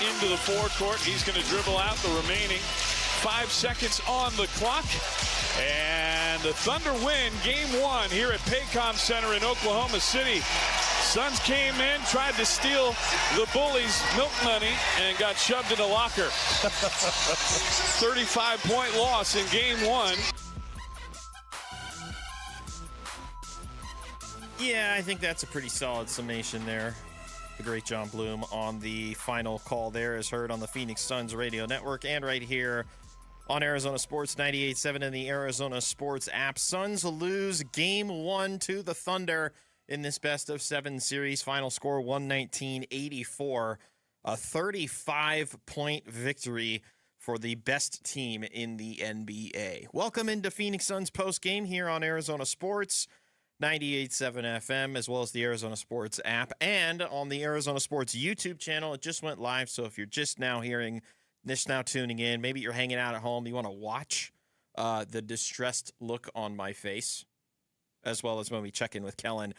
into the forecourt. He's going to dribble out the remaining 5 seconds on the clock. And the Thunder win Game 1 here at Paycom Center in Oklahoma City. Suns came in, tried to steal the Bullies' milk money, and got shoved in a locker. 35-point loss in Game 1. Yeah, I think that's a pretty solid summation there. The great John Bloom on the final call there is heard on the Phoenix Suns radio network and right here on Arizona Sports 98.7 and the Arizona Sports app. Suns lose Game 1 to the Thunder in this best-of-7 series. Final score 119-84. A 35-point victory for the best team in the NBA. Welcome into Phoenix Suns postgame here on Arizona Sports 98.7 FM, as well as the Arizona Sports app, and on the Arizona Sports YouTube channel. It just went live, so if you're just now tuning in, maybe you're hanging out at home, you want to watch the distressed look on my face, as well as when we check in with Kellen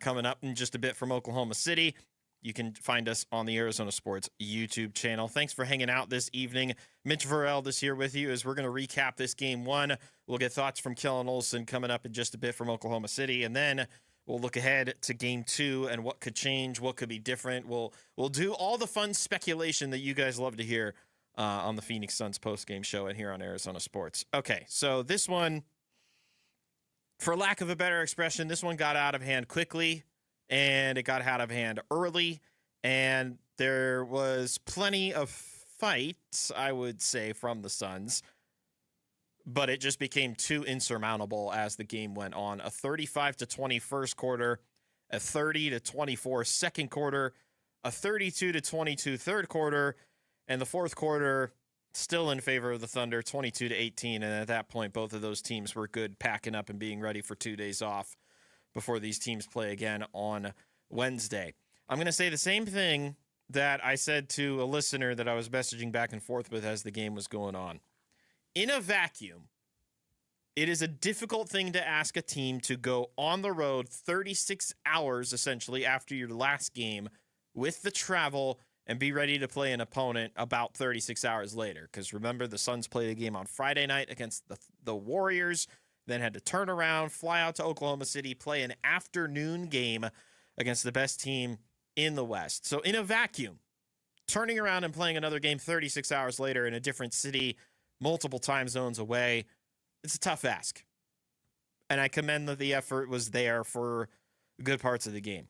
coming up in just a bit from Oklahoma City. You can find us on the Arizona Sports YouTube channel. Thanks for hanging out this evening. Mitch Verrell is here with you as we're going to recap this Game 1. We'll get thoughts from Kellen Olsson coming up in just a bit from Oklahoma City, and then we'll look ahead to Game 2 and what could change, what could be different. We'll do all the fun speculation that you guys love to hear on the Phoenix Suns postgame show and here on Arizona Sports. Okay, so this one, for lack of a better expression, this one got out of hand quickly, and it got out of hand early, and there was plenty of fight, I wowould say, from the Suns, but it just became too insurmountable as the game went on. A 35-20 first quarter, a 30-24 second quarter, a 32-22 third quarter, and the fourth quarter still in favor of the Thunder, 22-18, and at that point, both of those teams were good, packing up and being ready for 2 days off before these teams play again on Wednesday. I'm going to say the same thing that I said to a listener that I was messaging back and forth with as the game was going on. In a vacuum, it is a difficult thing to ask a team to go on the road 36 hours, essentially, after your last game with the travel and be ready to play an opponent about 36 hours later. Because remember, the Suns played a game on Friday night against the Warriors, then had to turn around, fly out to Oklahoma City, play an afternoon game against the best team in the West. So in a vacuum, turning around and playing another game 36 hours later in a different city, multiple time zones away, it's a tough ask. And I commend that the effort was there for good parts of the game.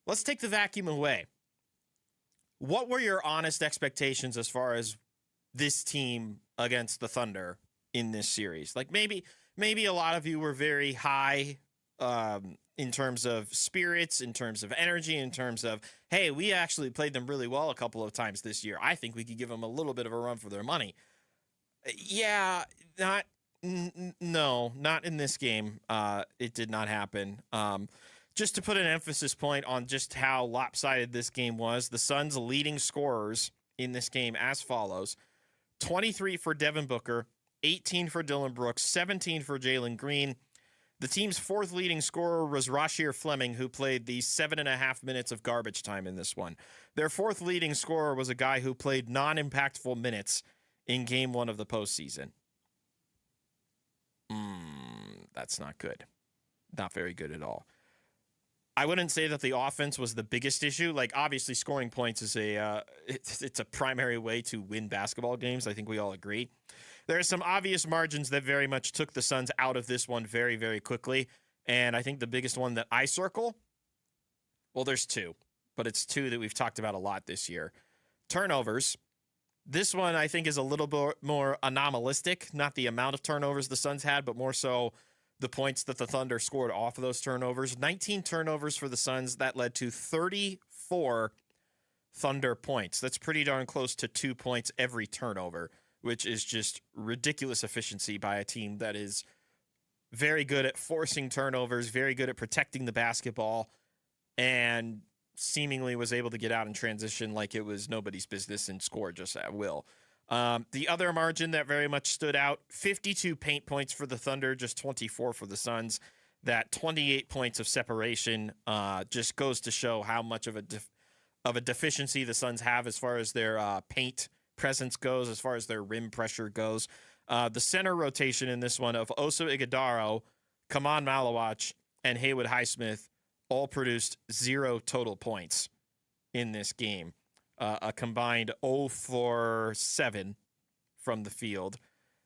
Let's take the vacuum away. What were your honest expectations as far as this team against the Thunder in this series? Like maybe a lot of you were very high in terms of spirits, in terms of energy, in terms of, hey, we actually played them really well a couple of times this year. I think we could give them a little bit of a run for their money. Yeah, not in this game. It did not happen. Just to put an emphasis point on just how lopsided this game was, the Suns' leading scorers in this game as follows: 23 for Devin Booker, 18 for Dillon Brooks, 17 for Jalen Green. The team's fourth leading scorer was Rasheer Fleming, who played the 7.5 minutes of garbage time in this one. Their fourth leading scorer was a guy who played non-impactful minutes in Game 1 of the postseason. That's not good. Not very good at all. I wouldn't say that the offense was the biggest issue. Like, obviously, scoring points is it's a primary way to win basketball games. I think we all agree. There are some obvious margins that very much took the Suns out of this one very, very quickly. And I think the biggest one that I circle, well, there's two, but it's two that we've talked about a lot this year. Turnovers. This one, I think, is a little bit more anomalistic. Not the amount of turnovers the Suns had, but more so the points that the Thunder scored off of those turnovers. 19 turnovers for the Suns. That led to 34 Thunder points. That's pretty darn close to 2 points every turnover, which is just ridiculous efficiency by a team that is very good at forcing turnovers, very good at protecting the basketball, and seemingly was able to get out in transition like it was nobody's business and score just at will. The other margin that very much stood out, 52 paint points for the Thunder, just 24 for the Suns. That 28 points of separation just goes to show how much of a deficiency the Suns have as far as their paint presence goes, as far as their rim pressure goes. The center rotation in this one of Oso Ighodaro, Kaman Malawach, and Haywood Highsmith all produced 0 total points in this game. A combined 0 for 7 from the field.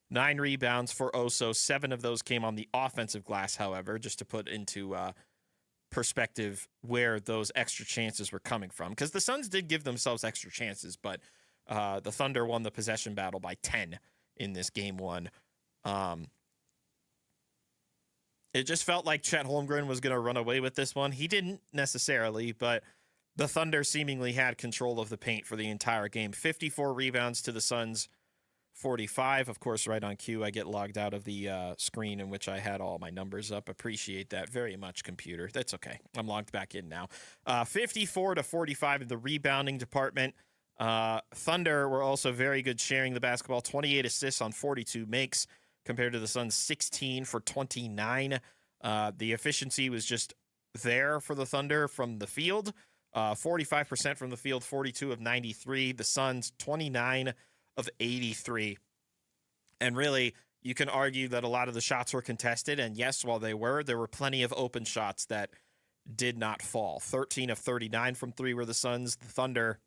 9 rebounds for Oso. 7 of those came on the offensive glass, however, just to put into perspective where those extra chances were coming from. Because the Suns did give themselves extra chances, but the Thunder won the possession battle by 10 in this game one. It just felt like Chet Holmgren was going to run away with this one. He didn't necessarily, but the Thunder seemingly had control of the paint for the entire game. 54 rebounds to the Suns, 45. Of course, right on cue, I get logged out of the screen in which I had all my numbers up. Appreciate that very much, computer. That's okay. I'm logged back in now. 54 to 45 in the rebounding department. Thunder were also very good sharing the basketball. 28 assists on 42 makes compared to the Suns' 16 for 29. The efficiency was just there for the Thunder from the field. 45% from the field, 42 of 93. The Suns, 29 of 83. And really, you can argue that a lot of the shots were contested. And yes, while there were plenty of open shots that did not fall. 13 of 39 from 3 were the Suns. The Thunder,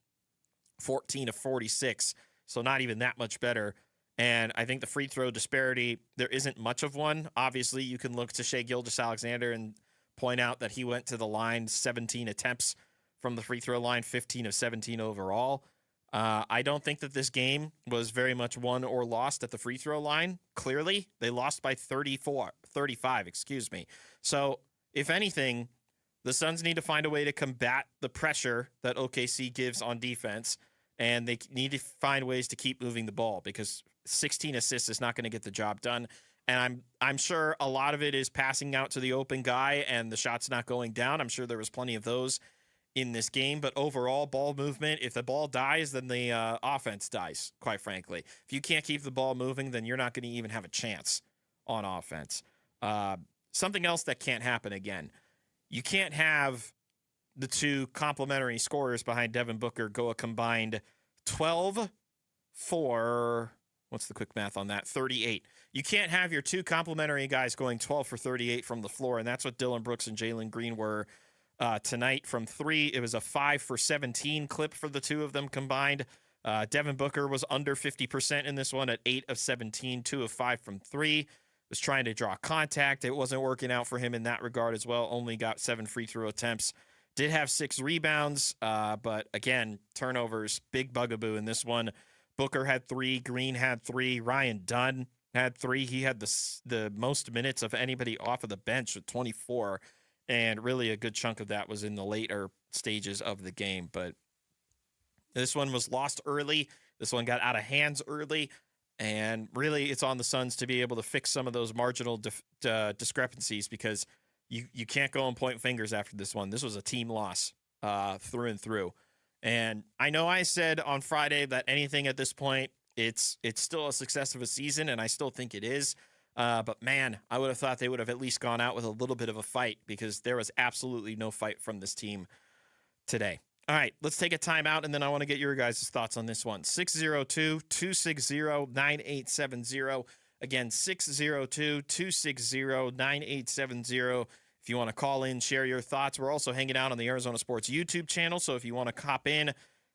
14 of 46. So not even that much better. And I think the free throw disparity, there isn't much of one. Obviously, you can look to Shai Gilgeous-Alexander and point out that he went to the line 17 attempts from the free throw line, 15 of 17 overall. I don't think that this game was very much won or lost at the free throw line. Clearly, they lost by 35, So, if anything, the Suns need to find a way to combat the pressure that OKC gives on defense, and they need to find ways to keep moving the ball because 16 assists is not going to get the job done. And I'm sure a lot of it is passing out to the open guy and the shot's not going down. I'm sure there was plenty of those in this game, but overall ball movement, if the ball dies, then the offense dies, quite frankly. If you can't keep the ball moving, then you're not going to even have a chance on offense. Something else that can't happen again. You can't have the two complementary scorers behind Devin Booker go a combined 12 for, what's the quick math on that? 38. You can't have your two complementary guys going 12 for 38 from the floor, and that's what Dillon Brooks and Jalen Green were tonight from 3. It was a 5 for 17 clip for the two of them combined. Devin Booker was under 50% in this one at 8 of 17, 2 of 5 from 3. Was trying to draw contact. It wasn't working out for him in that regard as well. Only got 7 free throw attempts. Did have 6 rebounds, but again, turnovers, big bugaboo in this one. Booker had 3, Green had 3, Ryan Dunn had 3. He had the most minutes of anybody off of the bench with 24, and really a good chunk of that was in the later stages of the game. But this one was lost early. This one got out of hands early, and really it's on the Suns to be able to fix some of those marginal discrepancies because you can't go and point fingers after this one. This was a team loss through and through. And I know I said on Friday that anything at this point, it's still a success of a season, and I still think it is. But man, I would have thought they would have at least gone out with a little bit of a fight because there was absolutely no fight from this team today. All right, let's take a timeout, and then I want to get your guys' thoughts on this one. 602-260-9870. Again, 602-260-9870. If you want to call in, share your thoughts. We're also hanging out on the Arizona Sports YouTube channel, so if you want to cop in,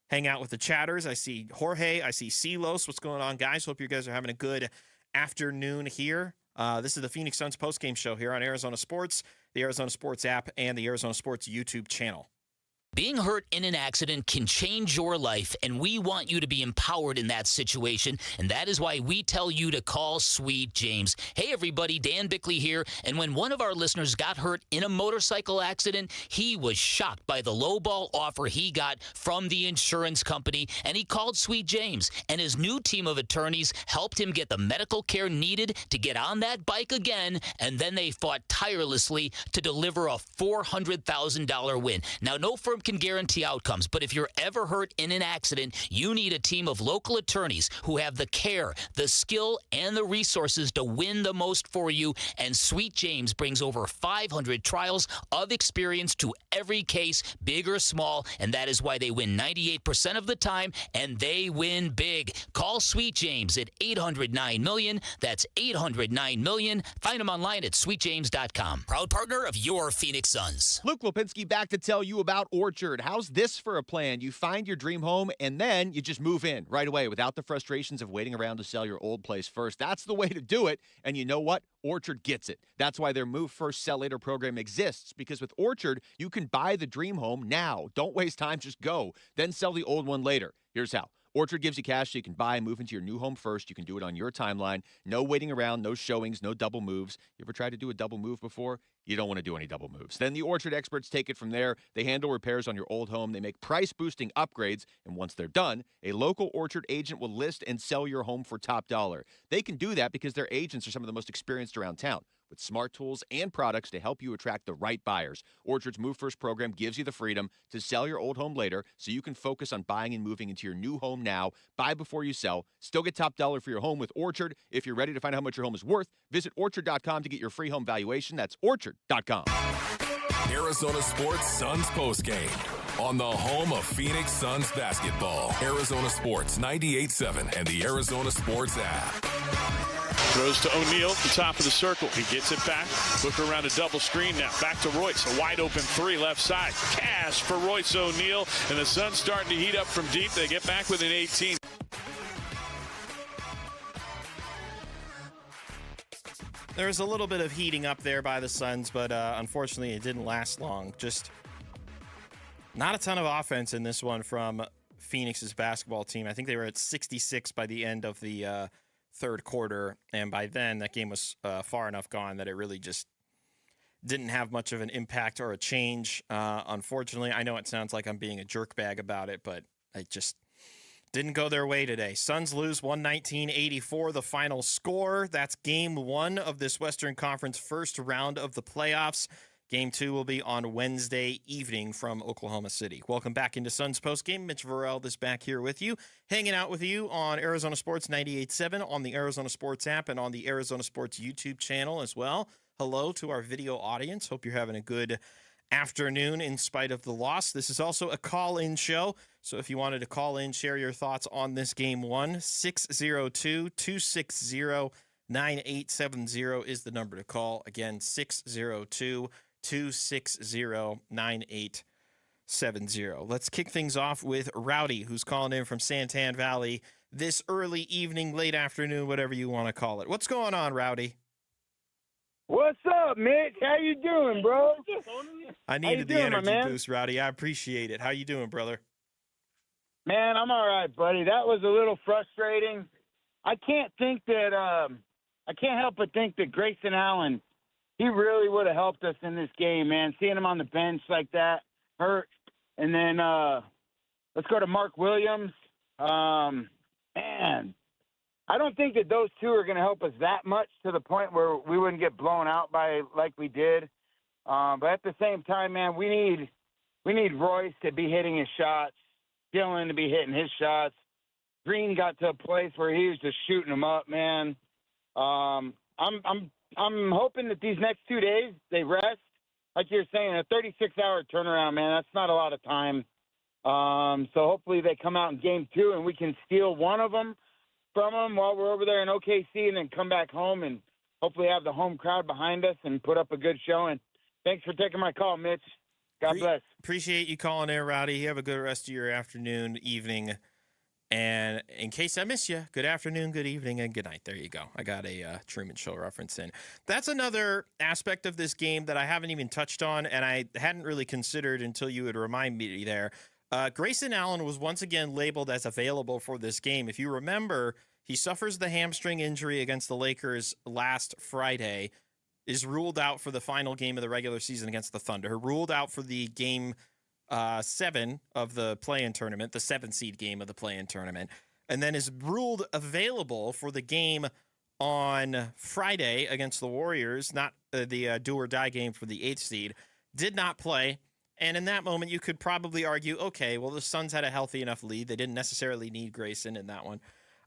hang out with the chatters. I see Jorge. I see Silos. What's going on, guys? Hope you guys are having a good afternoon here. This is the Phoenix Suns postgame show here on Arizona Sports, the Arizona Sports app, and the Arizona Sports YouTube channel. Being hurt in an accident can change your life, and we want you to be empowered in that situation, and that is why we tell you to call Sweet James. Hey, everybody, Dan Bickley here, and when one of our listeners got hurt in a motorcycle accident, he was shocked by the lowball offer he got from the insurance company, and he called Sweet James, and his new team of attorneys helped him get the medical care needed to get on that bike again, and then they fought tirelessly to deliver a $400,000 win. Now, know from firm can guarantee outcomes, but if you're ever hurt in an accident, you need a team of local attorneys who have the care, the skill, and the resources to win the most for you. And Sweet James brings over 500 trials of experience to every case, big or small, and that is why they win 98% of the time, and they win big. Call Sweet James at 800-9-million. That's 800-9-million. Find them online at sweetjames.com. Proud partner of your Phoenix Suns. Luke Lipinski back to tell you about Orchard. How's this for a plan? You find your dream home, and then you just move in right away without the frustrations of waiting around to sell your old place first. That's the way to do it, and you know what? Orchard gets it. That's why their Move First, Sell Later program exists, because with Orchard, you can buy the dream home now. Don't waste time, just go. Then sell the old one later. Here's how. Orchard gives you cash so you can buy and move into your new home first. You can do it on your timeline. No waiting around, no showings, no double moves. You ever tried to do a double move before? You don't want to do any double moves. Then the Orchard experts take it from there. They handle repairs on your old home. They make price-boosting upgrades. And once they're done, a local Orchard agent will list and sell your home for top dollar. They can do that because their agents are some of the most experienced around town, with smart tools and products to help you attract the right buyers. Orchard's Move First program gives you the freedom to sell your old home later so you can focus on buying and moving into your new home now. Buy before you sell. Still get top dollar for your home with Orchard. If you're ready to find out how much your home is worth, visit Orchard.com to get your free home valuation. That's Orchard.com. Arizona Sports Suns postgame on the home of Phoenix Suns basketball. Arizona Sports 98.7 and the Arizona Sports app. Throws to O'Neal at the top of the circle. He gets it back. Look around a double screen now. Back to Royce. A wide open three left side. Cash for Royce O'Neal. And the Suns starting to heat up from deep. They get back with an 18. There was a little bit of heating up there by the Suns, but unfortunately it didn't last long. Just not a ton of offense in this one from Phoenix's basketball team. I think they were at 66 by the end of the third quarter, and by then that game was far enough gone that it really just didn't have much of an impact or a change. Unfortunately, I know it sounds like I'm being a jerkbag about it, but I just didn't go their way today. Suns lose 119-84, the final score. That's game one of this Western Conference first round of the playoffs. Game two will be on Wednesday evening from Oklahoma City. Welcome back into Suns postgame. Mitch Varel is back here with you, hanging out with you on Arizona Sports 98.7, on the Arizona Sports app, and on the Arizona Sports YouTube channel as well. Hello to our video audience. Hope you're having a good afternoon in spite of the loss. This is also a call-in show, so if you wanted to call in, share your thoughts on this game one, 602-260-9870 is the number to call. Again, 602-260-9870. Let's kick things off with Rowdy, who's calling in from Santan Valley this early evening, late afternoon, whatever you want to call it. What's going on, Rowdy? What's up, Mitch? How you doing, bro? I needed the energy boost, Rowdy. I appreciate it. How you doing, brother? Man, I'm all right, buddy. That was a little frustrating. I can't help but think that Grayson Allen, he really would have helped us in this game, man. Seeing him on the bench like that hurt. And then let's go to Mark Williams. Man, I don't think that those two are going to help us that much to the point where we wouldn't get blown out by like we did. But at the same time, man, we need Royce to be hitting his shots, Dylan to be hitting his shots. Green got to a place where he was just shooting them up, man. I'm hoping that these next 2 days they rest. Like you're saying, a 36-hour turnaround, man, that's not a lot of time. So hopefully they come out in game two and we can steal one of them from them while we're over there in OKC and then come back home and hopefully have the home crowd behind us and put up a good showing. Thanks for taking my call, Mitch. God bless. Appreciate you calling in, Rowdy. You have a good rest of your afternoon, evening. And in case I miss you, good afternoon, good evening, and good night. There you go. I got a Truman Show reference in. That's another aspect of this game that I haven't even touched on, and I hadn't really considered until you would remind me there. Grayson Allen was once again labeled as available for this game. If you remember, he suffers the hamstring injury against the Lakers last Friday, is ruled out for the final game of the regular season against the Thunder, ruled out for the game 7 of the play-in tournament, the 7-seed game of the play-in tournament, and then is ruled available for the game on Friday against the Warriors, not the do-or-die game for the 8th seed, did not play, And in that moment, you could probably argue, okay, well, the Suns had a healthy enough lead. They didn't necessarily need Grayson in that one.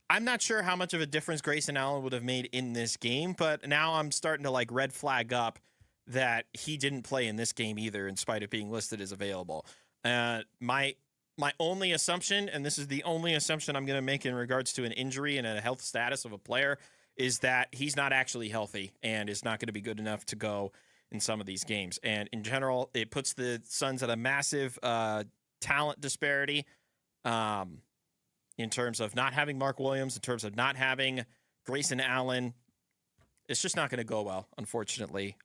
I'm not sure how much of a difference Grayson Allen would have made in this game, but now I'm starting to like red flag up that he didn't play in this game either, in spite of being listed as available. My only assumption, and this is the only assumption I'm going to make in regards to an injury and a health status of a player, is that he's not actually healthy and is not going to be good enough to go in some of these games. And in general, it puts the Suns at a massive talent disparity in terms of not having Mark Williams, in terms of not having Grayson Allen. It's just not going to go well, unfortunately,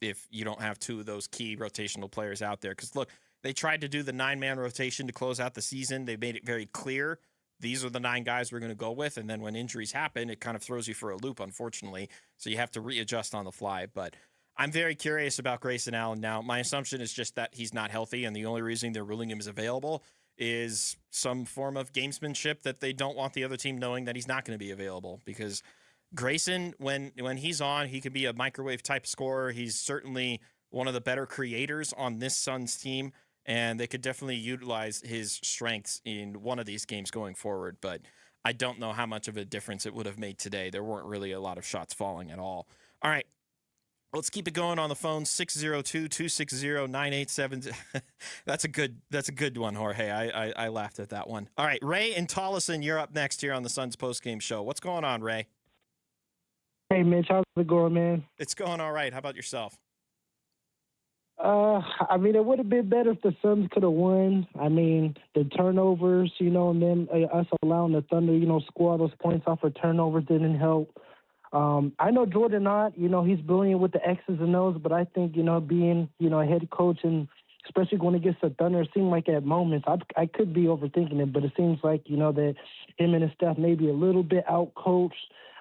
if you don't have two of those key rotational players out there. Because, look, they tried to do the 9-man rotation to close out the season. They made it very clear these are the 9 guys we're going to go with. And then when injuries happen, it kind of throws you for a loop, unfortunately. So you have to readjust on the fly. But I'm very curious about Grayson Allen now. My assumption is just that he's not healthy, and the only reason they're ruling him as available is some form of gamesmanship that they don't want the other team knowing that he's not going to be available. Because Grayson, when he's on, he could be a microwave type scorer. He's certainly one of the better creators on this Suns team, and they could definitely utilize his strengths in one of these games going forward. But I don't know how much of a difference it would have made today. There weren't really a lot of shots falling at all. All right. Let's keep it going on the phone. 602-260-9870. That's a good one, Jorge. I laughed at that one. All right, Ray and Tolleson, you're up next here on the Suns postgame show. What's going on, Ray? Hey, Mitch, how's it going, man? It's going all right. How about yourself? I mean, it would have been better if the Suns could have won. I mean, the turnovers, and then us allowing the Thunder, score all those points off of turnovers didn't help. I know Jordan Knott, he's brilliant with the X's and O's, but I think, being, a head coach and especially going against the Thunder, it seemed like at moments, I could be overthinking it, but it seems like, that him and his staff may be a little bit out-coached.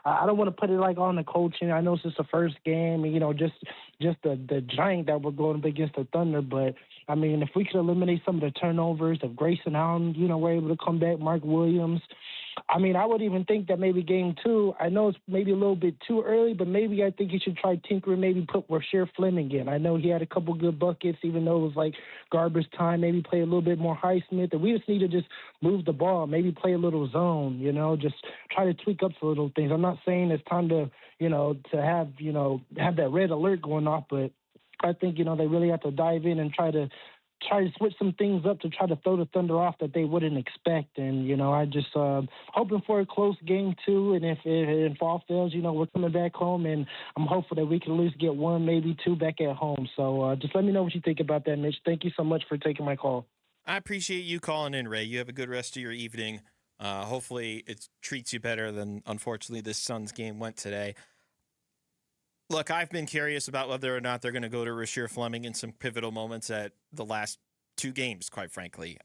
I don't want to put it like on the coaching. I know it's just the first game, and, just the giant that we're going up against the Thunder, but I mean, if we could eliminate some of the turnovers, if Grayson Allen, were able to come back, Mark Williams, I mean, I would even think that maybe game 2, I know it's maybe a little bit too early, but maybe I think you should try tinkering, maybe put Rasheer Fleming in. I know he had a couple good buckets, even though it was like garbage time, maybe play a little bit more Highsmith, and we just need to just move the ball, maybe play a little zone, just try to tweak up some little things. I'm not saying it's time to, to have that red alert going off, but I think, they really have to dive in and try to switch some things up to try to throw the Thunder off that they wouldn't expect. And, I just hoping for a close game 2. And if all fails, we're coming back home, and I'm hopeful that we can at least get 1, maybe 2 back at home. So just let me know what you think about that, Mitch. Thank you so much for taking my call. I appreciate you calling in, Ray. You have a good rest of your evening. Hopefully it treats you better than, unfortunately, this Suns game went today. Look, I've been curious about whether or not they're going to go to Rasheer Fleming in some pivotal moments at the last 2 games, quite frankly.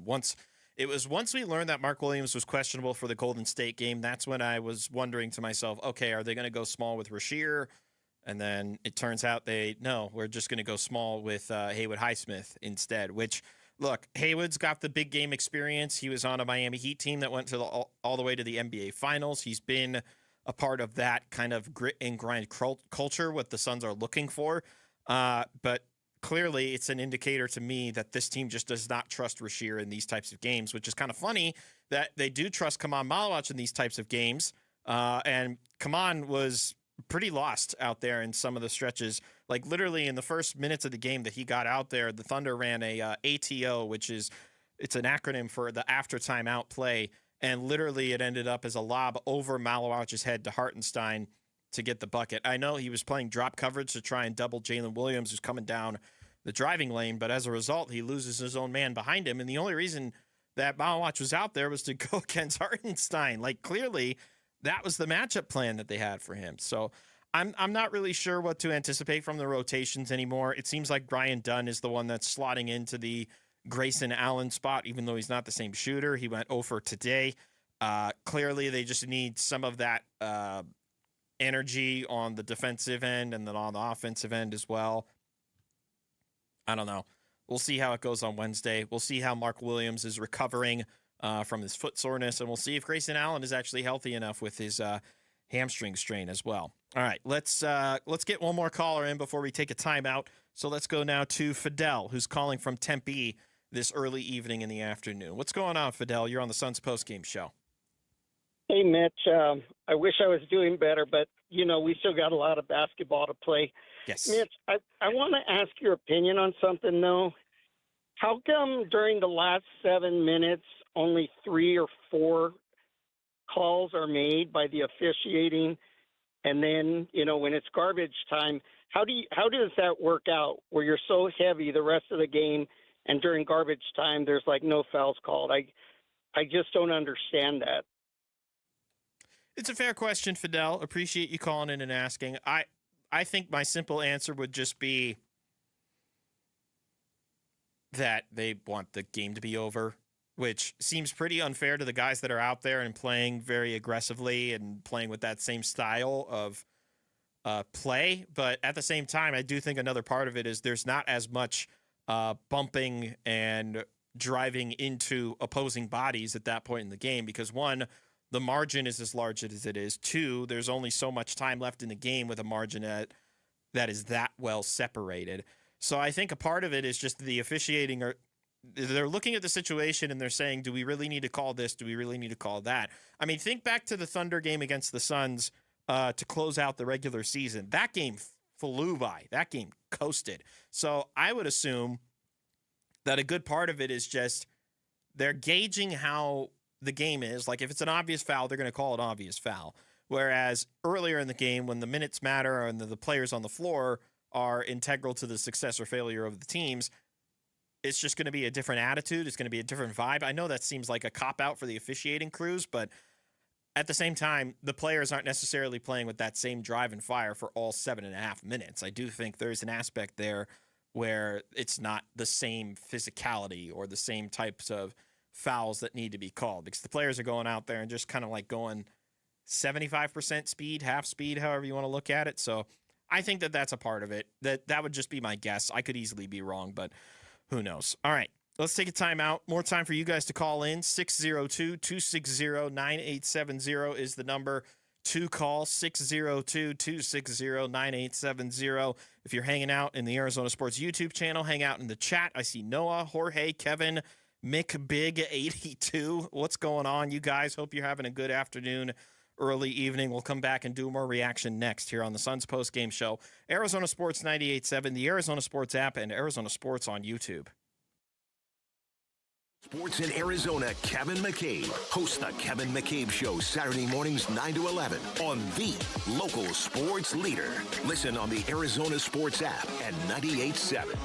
Once we learned that Mark Williams was questionable for the Golden State game, that's when I was wondering to myself, okay, are they going to go small with Rasheer? And then it turns out we're just going to go small with Haywood Highsmith instead, which, look, Haywood's got the big game experience. He was on a Miami Heat team that went to all the way to the NBA Finals. He's been a part of that kind of grit and grind culture, what the Suns are looking for. But clearly it's an indicator to me that this team just does not trust Rasheer in these types of games, which is kind of funny that they do trust Kaman Malawach in these types of games. And Kaman was pretty lost out there in some of the stretches. Like literally in the first minutes of the game that he got out there, the Thunder ran a ATO, it's an acronym for the after timeout play. And literally it ended up as a lob over Malawach's head to Hartenstein to get the bucket. I know he was playing drop coverage to try and double Jalen Williams, who's coming down the driving lane, but as a result, he loses his own man behind him. And the only reason that Malawach was out there was to go against Hartenstein. Like, clearly, that was the matchup plan that they had for him. So I'm not really sure what to anticipate from the rotations anymore. It seems like Brian Dunn is the one that's slotting into the Grayson Allen spot, even though he's not the same shooter. He went 0 for today. Clearly, they just need some of that energy on the defensive end and then on the offensive end as well. I don't know. We'll see how it goes on Wednesday. We'll see how Mark Williams is recovering from his foot soreness, and we'll see if Grayson Allen is actually healthy enough with his hamstring strain as well. All right, let's get one more caller in before we take a timeout. So let's go now to Fidel, who's calling from Tempe this early evening in the afternoon. What's going on, Fidel? You're on the Suns postgame show. Hey, Mitch. I wish I was doing better, but, we still got a lot of basketball to play. Yes. Mitch, I want to ask your opinion on something, though. How come during the last 7 minutes only 3 or 4 calls are made by the officiating, and then, when it's garbage time, how does that work out where you're so heavy the rest of the game and during garbage time there's like no fouls called? I just don't understand that. It's a fair question, Fidel. Appreciate you calling in and asking. I think my simple answer would just be that they want the game to be over, which seems pretty unfair to the guys that are out there and playing very aggressively and playing with that same style of play. But at the same time, I do think another part of it is there's not as much bumping and driving into opposing bodies at that point in the game because, one, the margin is as large as it is. 2, there's only so much time left in the game with a margin that is that well separated. So I think a part of it is just the officiating they're looking at the situation and they're saying, do we really need to call this? Do we really need to call that? I mean, think back to the Thunder game against the Suns to close out the regular season. That game flew by. That game coasted. So I would assume that a good part of it is just they're gauging how the game is. Like if it's an obvious foul, they're going to call it obvious foul. Whereas earlier in the game, when the minutes matter and the players on the floor are integral to the success or failure of the teams, it's just going to be a different attitude. It's going to be a different vibe. I know that seems like a cop-out for the officiating crews, but at the same time, the players aren't necessarily playing with that same drive and fire for all 7.5 minutes. I do think there's an aspect there where it's not the same physicality or the same types of fouls that need to be called because the players are going out there and just kind of like going 75% speed, half speed, however you want to look at it. So I think that that's a part of it. That would just be my guess. I could easily be wrong, but who knows? All right, let's take a timeout. More time for you guys to call in. 602-260-9870 is the number to call. 602-260-9870. If you're hanging out in the Arizona Sports YouTube channel, hang out in the chat. I see Noah, Jorge, Kevin, Mick Big 82. What's going on, you guys? Hope you're having a good afternoon, early evening. We'll come back and do more reaction next here on the Suns Post Game Show. Arizona Sports 98.7, the Arizona Sports app, and Arizona Sports on YouTube. Sports in Arizona, Kevin McCabe hosts the Kevin McCabe Show Saturday mornings 9 to 11 on the local sports leader. Listen on the Arizona Sports app at 98.7.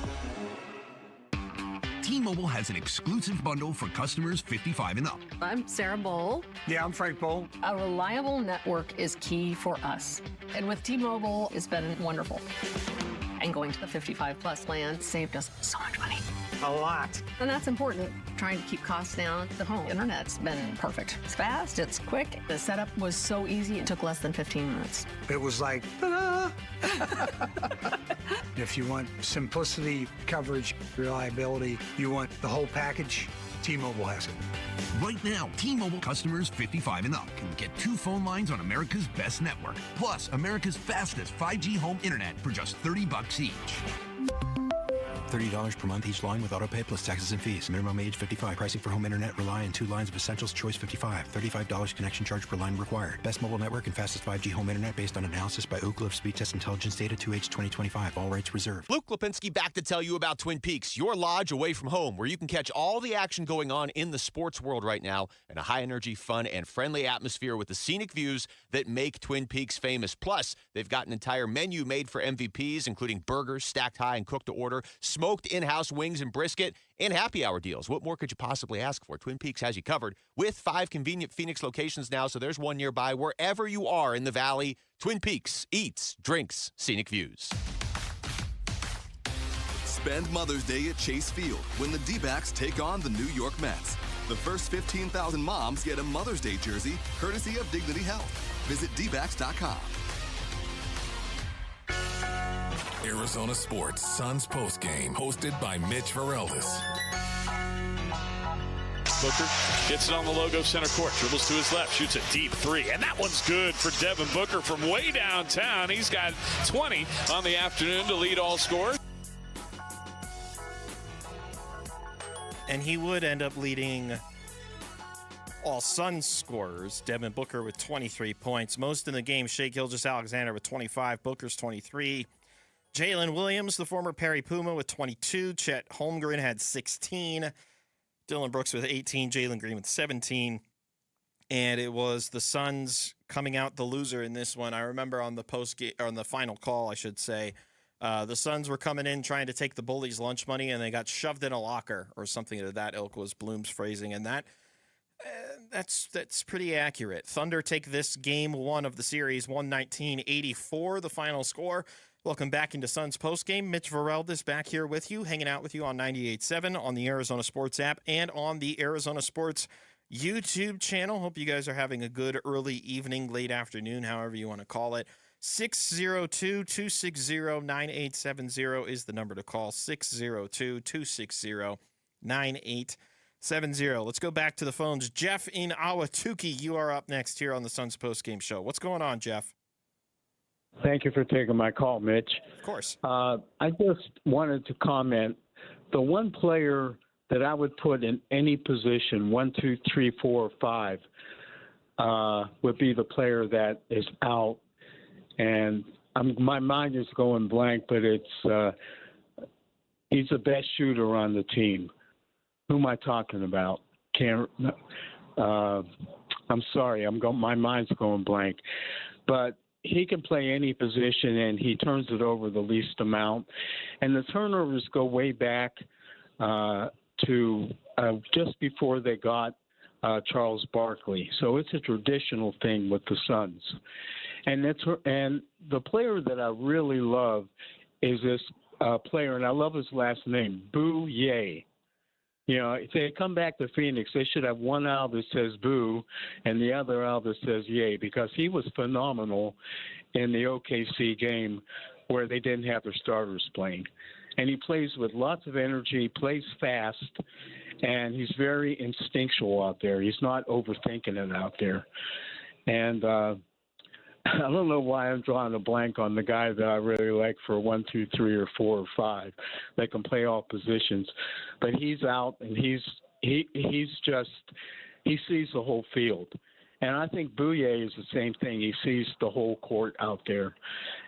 T-Mobile has an exclusive bundle for customers 55 and up. I'm Sarah Bowl. Yeah, I'm Frank Bowl. A reliable network is key for us. And with T-Mobile, it's been wonderful. And going to the 55-plus plan saved us so much money. A lot. And that's important. Trying to keep costs down. The home internet's been perfect. It's fast, it's quick. The setup was so easy, it took less than 15 minutes. It was like, ta-da! If you want simplicity, coverage, reliability, you want the whole package, T-Mobile has it. Right now, T-Mobile customers 55 and up can get 2 phone lines on America's best network, plus America's fastest 5G home internet for just $30 each. $30 per month each line with autopay plus taxes and fees. Minimum age 55. Pricing for home internet rely on 2 lines of Essentials Choice 55. $35 connection charge per line required. Best mobile network and fastest 5G home internet based on analysis by Ookla of Speed Test Intelligence Data 2H 2025. All rights reserved. Luke Lipinski back to tell you about Twin Peaks, your lodge away from home, where you can catch all the action going on in the sports world right now in a high-energy, fun, and friendly atmosphere with the scenic views that make Twin Peaks famous. Plus, they've got an entire menu made for MVPs, including burgers, stacked high and cooked to order, smoked in-house wings and brisket, and happy hour deals. What more could you possibly ask for? Twin Peaks has you covered with 5 convenient Phoenix locations now, so there's one nearby wherever you are in the valley. Twin Peaks eats, drinks, scenic views. Spend Mother's Day at Chase Field when the D-backs take on the New York Mets. The first 15,000 moms get a Mother's Day jersey courtesy of Dignity Health. Visit dbacks.com. Arizona Sports Suns Postgame, hosted by Mitch Vareldis. Booker gets it on the logo center court, dribbles to his left, shoots a deep 3, and that one's good for Devin Booker from way downtown. He's got 20 on the afternoon to lead all scorers. and he would end up leading all Suns scorers. Devin Booker with 23 points. Most in the game, Shai Gilgeous-Alexander with 25. Booker's 23. Jalen Williams, the former Perry Puma, with 22. Chet Holmgren had 16. Dylan Brooks with 18. Jalen Green with 17. And it was the Suns coming out the loser in this one. I remember on the final call, I should say, the Suns were coming in trying to take the Bullies' lunch money, and they got shoved in a locker or something of that ilk was Bloom's phrasing, and that's pretty accurate. Thunder take this game one of the series, 119-84, the final score. Welcome back into Suns postgame. Mitch Vareldas back here with you, hanging out with you on 98.7 on the Arizona Sports app and on the Arizona Sports YouTube channel. Hope you guys are having a good early evening, late afternoon, however you want to call it. 602-260-9870 is the number to call. 602-260-9870. Let's go back to the phones. Jeff in Ahwatukee, you are up next here on the Suns postgame show. What's going on, Jeff? Thank you for taking my call, Mitch. Of course. I just wanted to comment. The one player that I would put in any position, 1, 2, 3, 4, or 5, would be the player that is out. And my mind is going blank, but he's the best shooter on the team. Who am I talking about? I'm sorry, my mind's going blank. But he can play any position, and he turns it over the least amount. And the turnovers go way back to just before they got Charles Barkley. So it's a traditional thing with the Suns. And the player that I really love is this player, and I love his last name, Boo Ye. You know, if they come back to Phoenix, they should have one owl that says Boo and the other owl that says Ye, because he was phenomenal in the OKC game where they didn't have their starters playing. And he plays with lots of energy, plays fast, and he's very instinctual out there. He's not overthinking it out there. And I don't know why I'm drawing a blank on the guy that I really like for 1, 2, 3, or 4, or 5 that can play all positions. But he's out, and he sees the whole field. And I think Bouye is the same thing. He sees the whole court out there.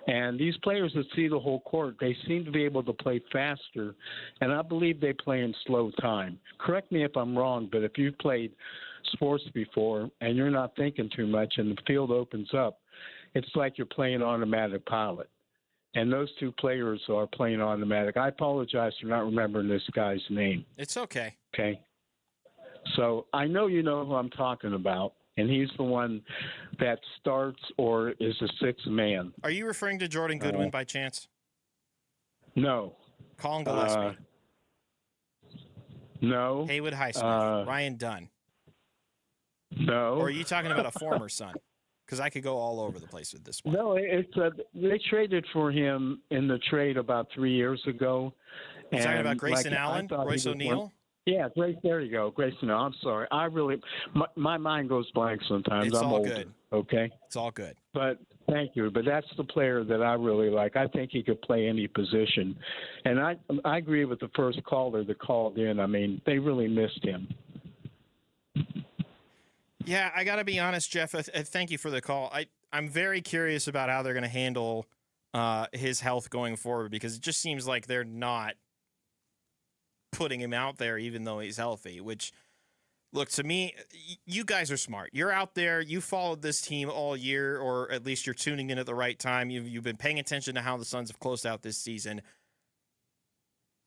And these players that see the whole court, they seem to be able to play faster, and I believe they play in slow time. Correct me if I'm wrong, but if you've played sports before and you're not thinking too much and the field opens up, it's like you're playing automatic pilot. And those two players are playing automatic. I apologize for not remembering this guy's name. It's okay. Okay. So I know you know who I'm talking about, and he's the one that starts or is a sixth man. Are you referring to Jordan Goodwin by chance? No. Colin Gillespie. No. Haywood Highsmith. Ryan Dunn. No. Or are you talking about a former Sun? Because I could go all over the place with this one. No, they traded for him in the trade about 3 years ago. You're talking about Grayson Allen, Royce O'Neal? Yeah, there you go, Grayson Allen. I'm sorry. My mind goes blank sometimes. It's I'm all old, good. okay? It's all good. But thank you. But that's the player that I really like. I think he could play any position. And I agree with the first caller that called in. I mean, they really missed him. Yeah, I got to be honest, Jeff. Thank you for the call. I'm very curious about how they're going to handle his health going forward, because it just seems like they're not putting him out there even though he's healthy, which, look, to me, you guys are smart. You're out there. You followed this team all year, or at least you're tuning in at the right time. You've been paying attention to how the Suns have closed out this season.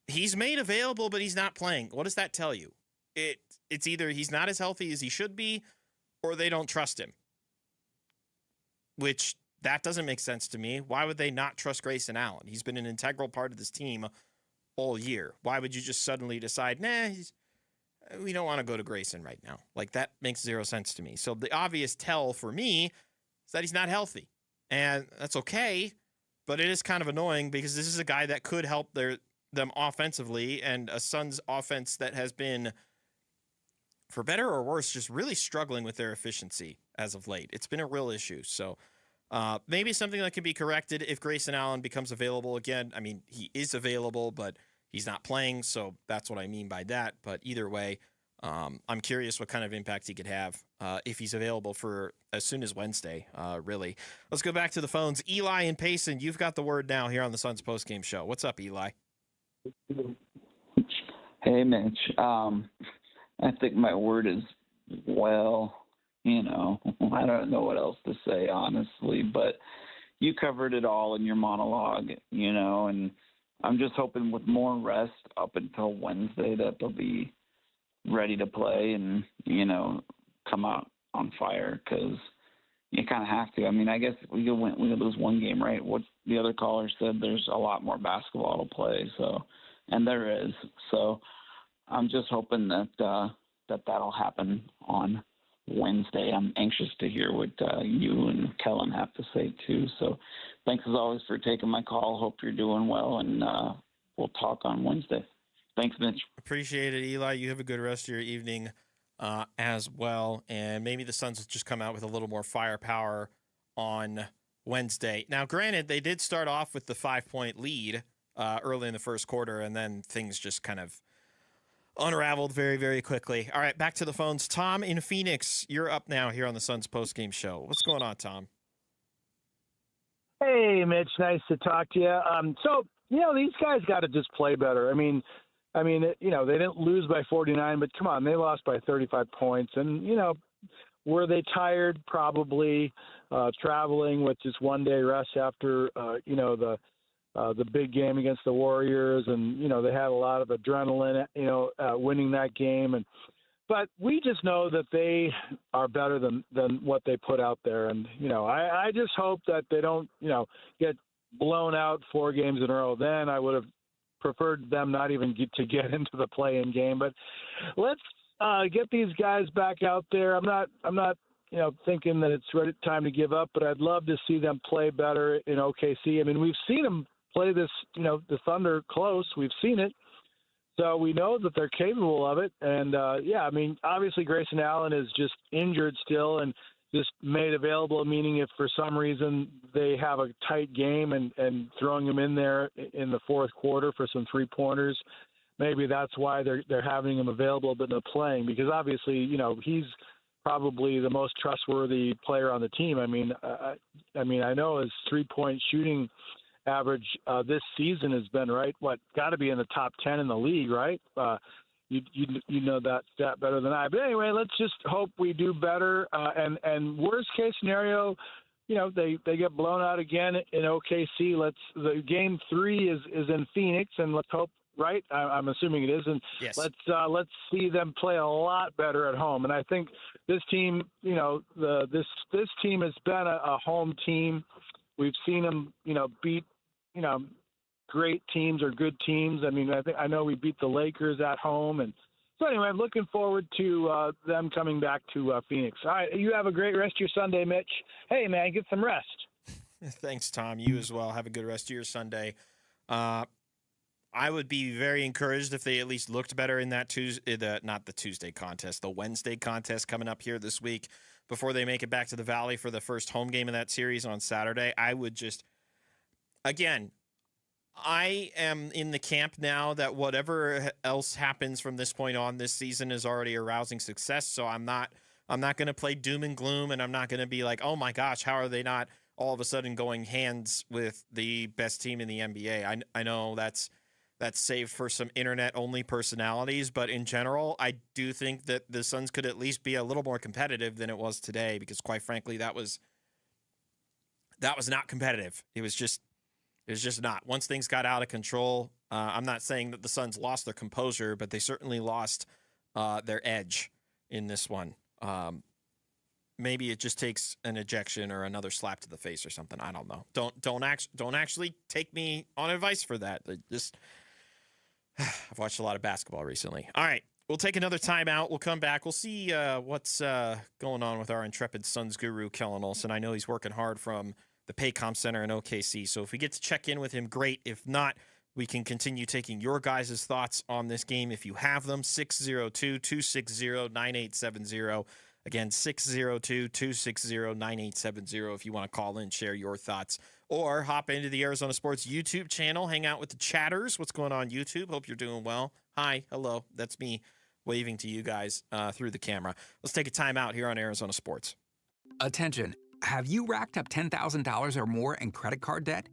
He's made available, but he's not playing. What does that tell you? It's either he's not as healthy as he should be, or they don't trust him, which that doesn't make sense to me. Why would they not trust Grayson Allen? He's been an integral part of this team all year. Why would you just suddenly decide, we don't want to go to Grayson right now? Like, that makes zero sense to me. So the obvious tell for me is that he's not healthy, and that's okay, but it is kind of annoying because this is a guy that could help them offensively, and a Suns offense that has been, for better or worse, just really struggling with their efficiency as of late. It's been a real issue. So maybe something that can be corrected if Grayson Allen becomes available again. I mean, he is available, but he's not playing, so that's what I mean by that. But either way, I'm curious what kind of impact he could have if he's available for as soon as Wednesday, really. Let's go back to the phones. Eli and Payson, you've got the word now here on the Suns postgame show. What's up, Eli? Hey, Mitch. I think my word is, well, I don't know what else to say, honestly, but you covered it all in your monologue, and I'm just hoping with more rest up until Wednesday that they'll be ready to play and, come out on fire, because you kind of have to. I mean, I guess we could lose one game, right? What the other caller said, there's a lot more basketball to play, and there is. So I'm just hoping that that'll happen on Wednesday. I'm anxious to hear what you and Kellen have to say too. So thanks as always for taking my call. Hope you're doing well, and we'll talk on Wednesday. Thanks, Mitch. Appreciate it, Eli. You have a good rest of your evening as well. And maybe the Suns will just come out with a little more firepower on Wednesday. Now, granted, they did start off with the 5-point lead early in the first quarter, and then things just kind of unraveled very, very quickly. All right, back to the phones. Tom in Phoenix, you're up now here on the Suns postgame show. What's going on, Tom? Hey, Mitch. Nice to talk to you. So, these guys got to just play better. I mean, they didn't lose by 49, but come on, they lost by 35 points. And, were they tired? Probably. Traveling with just one day rest after, the big game against the Warriors, and they had a lot of adrenaline, winning that game. But we just know that they are better than what they put out there, and I just hope that they don't get blown out 4 games in a row. Then I would have preferred them not even get into the play-in game. But let's get these guys back out there. I'm not thinking that it's time to give up, but I'd love to see them play better in OKC. I mean, we've seen them play this, the Thunder close. We've seen it. So we know that they're capable of it. And, obviously Grayson Allen is just injured still and just made available, meaning if for some reason they have a tight game and throwing him in there in the fourth quarter for some three-pointers, maybe that's why they're having him available but not playing, because obviously, he's probably the most trustworthy player on the team. I know his three-point shooting average this season has been got to be in the top 10 in the league, right? You know that stat better than I. But anyway, let's just hope we do better. And worst case scenario, they get blown out again in OKC. The game 3 is in Phoenix, and let's hope. Right, I'm assuming it is, and yes. Let's see them play a lot better at home. And I think this team, this team has been a home team. We've seen them, beat, great teams or good teams. I know we beat the Lakers at home, and so anyway, I'm looking forward to them coming back to Phoenix. All right, you have a great rest of your Sunday, Mitch. Hey, man, get some rest. Thanks, Tom. You as well. Have a good rest of your Sunday. I would be very encouraged if they at least looked better in that not the Tuesday contest, the Wednesday contest coming up here this week before they make it back to the Valley for the first home game of that series on Saturday. I would just, again, I am in the camp now that whatever else happens from this point on this season is already a rousing success. So I'm not going to play doom and gloom, and I'm not going to be like, oh my gosh, how are they not all of a sudden going hands with the best team in the NBA? I know that's saved for some internet-only personalities, but in general, I do think that the Suns could at least be a little more competitive than it was today, because quite frankly, that was not competitive. It was just not. Once things got out of control, I'm not saying that the Suns lost their composure, but they certainly lost their edge in this one. Maybe it just takes an ejection or another slap to the face or something. I don't know. Don't actually take me on advice for that. I've watched a lot of basketball recently. All right, we'll take another timeout. We'll come back. We'll see what's going on with our intrepid Suns guru, Kellen Olsson. I know he's working hard from the Paycom Center in OKC, so if we get to check in with him, great. If not, we can continue taking your guys' thoughts on this game if you have them. 602-260-9870. Again, 602-260-9870 if you want to call in, share your thoughts, or hop into the Arizona Sports YouTube channel, hang out with the chatters. What's going on YouTube? Hope you're doing well. Hi, hello. That's me waving to you guys through the camera. Let's take a time out here on Arizona Sports. Attention. Have you racked up $10,000 or more in credit card debt?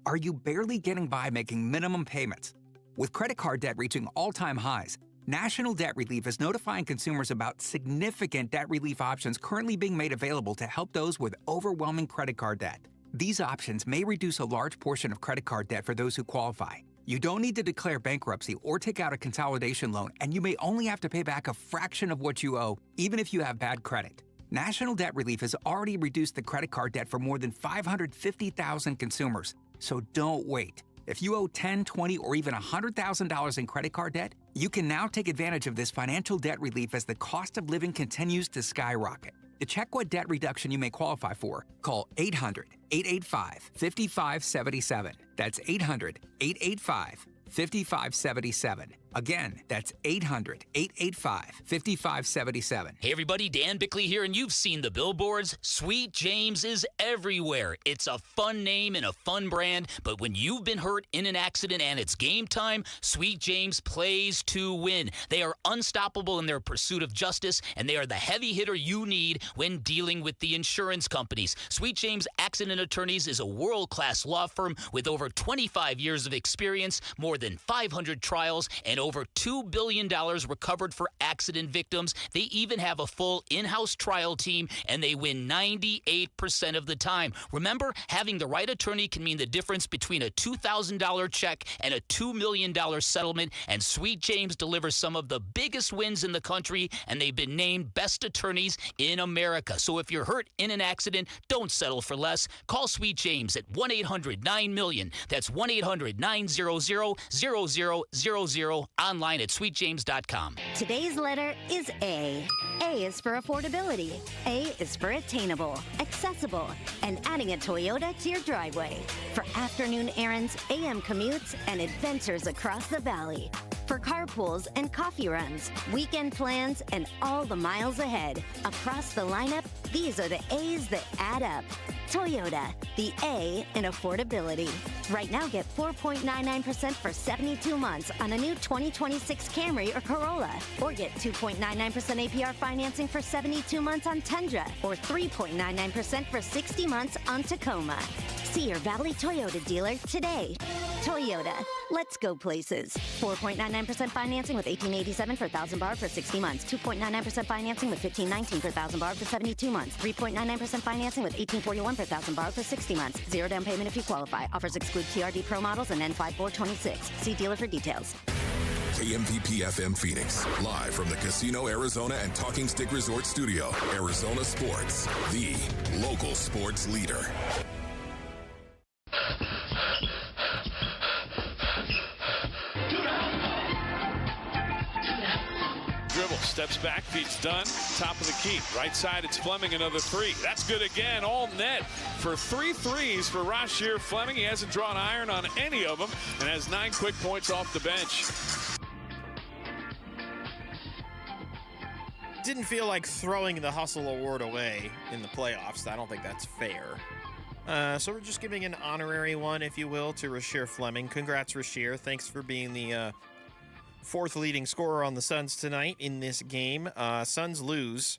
Are you barely getting by making minimum payments? With credit card debt reaching all-time highs, National Debt Relief is notifying consumers about significant debt relief options currently being made available to help those with overwhelming credit card debt. These options may reduce a large portion of credit card debt for those who qualify. You don't need to declare bankruptcy or take out a consolidation loan, and you may only have to pay back a fraction of what you owe, even if you have bad credit. National Debt Relief has already reduced the credit card debt for more than 550,000 consumers, so don't wait. If you owe $10,000, $20,000, or even $100,000 in credit card debt, you can now take advantage of this financial debt relief as the cost of living continues to skyrocket. To check what debt reduction you may qualify for, call 800-885-5577. That's 800-885-5577. Again, that's 800-885-5577. Hey everybody, Dan Bickley here, and you've seen the billboards. Sweet James is everywhere. It's a fun name and a fun brand, but when you've been hurt in an accident and it's game time, Sweet James plays to win. They are unstoppable in their pursuit of justice, and they are the heavy hitter you need when dealing with the insurance companies. Sweet James Accident Attorneys is a world-class law firm with over 25 years of experience, more than 500 trials, and over $2 billion recovered for accident victims. They even have a full in-house trial team, and they win 98% of the time. Remember, having the right attorney can mean the difference between a $2,000 check and a $2 million settlement, and Sweet James delivers some of the biggest wins in the country, and they've been named best attorneys in America. So if you're hurt in an accident, don't settle for less. Call Sweet James at 1-800-9-MILLION. That's 1-800-900-0000. Online at sweetjames.com. Today's letter is A. A is for affordability. A is for attainable, accessible, and adding a Toyota to your driveway. For afternoon errands, AM commutes, and adventures across the valley. For carpools and coffee runs, weekend plans, and all the miles ahead. Across the lineup, these are the A's that add up. Toyota, the A in affordability. Right now, get 4.99% for 72 months on a new 2026 Camry or Corolla. Or get 2.99% APR financing for 72 months on Tundra. Or 3.99% for 60 months on Tacoma. See your Valley Toyota dealer today. Toyota, let's go places. 4.99% financing with $1,887 for 1,000 bar for 60 months. 2.99% financing with $1,519 for 1,000 bar for 72 months. 3.99% financing with $1,841 for 1,000 bar for 60 months. Zero down payment if you qualify. Offers exclude TRD Pro models and N5426. See dealer for details. KMVP FM Phoenix, live from the Casino Arizona and Talking Stick Resort Studio. Arizona Sports, the local sports leader. Dribble, steps back, feet's done, top of the key. Right side, it's Fleming, another three. That's good again, all net for 3 threes for Rasheer Fleming. He hasn't drawn iron on any of them and has 9 quick points off the bench. Didn't feel like throwing the Hustle Award away in the playoffs. I don't think that's fair. So we're just giving an honorary one, if you will, to Rasheer Fleming. Congrats, Rasheer. Thanks for being the fourth leading scorer on the Suns tonight in this game. Suns lose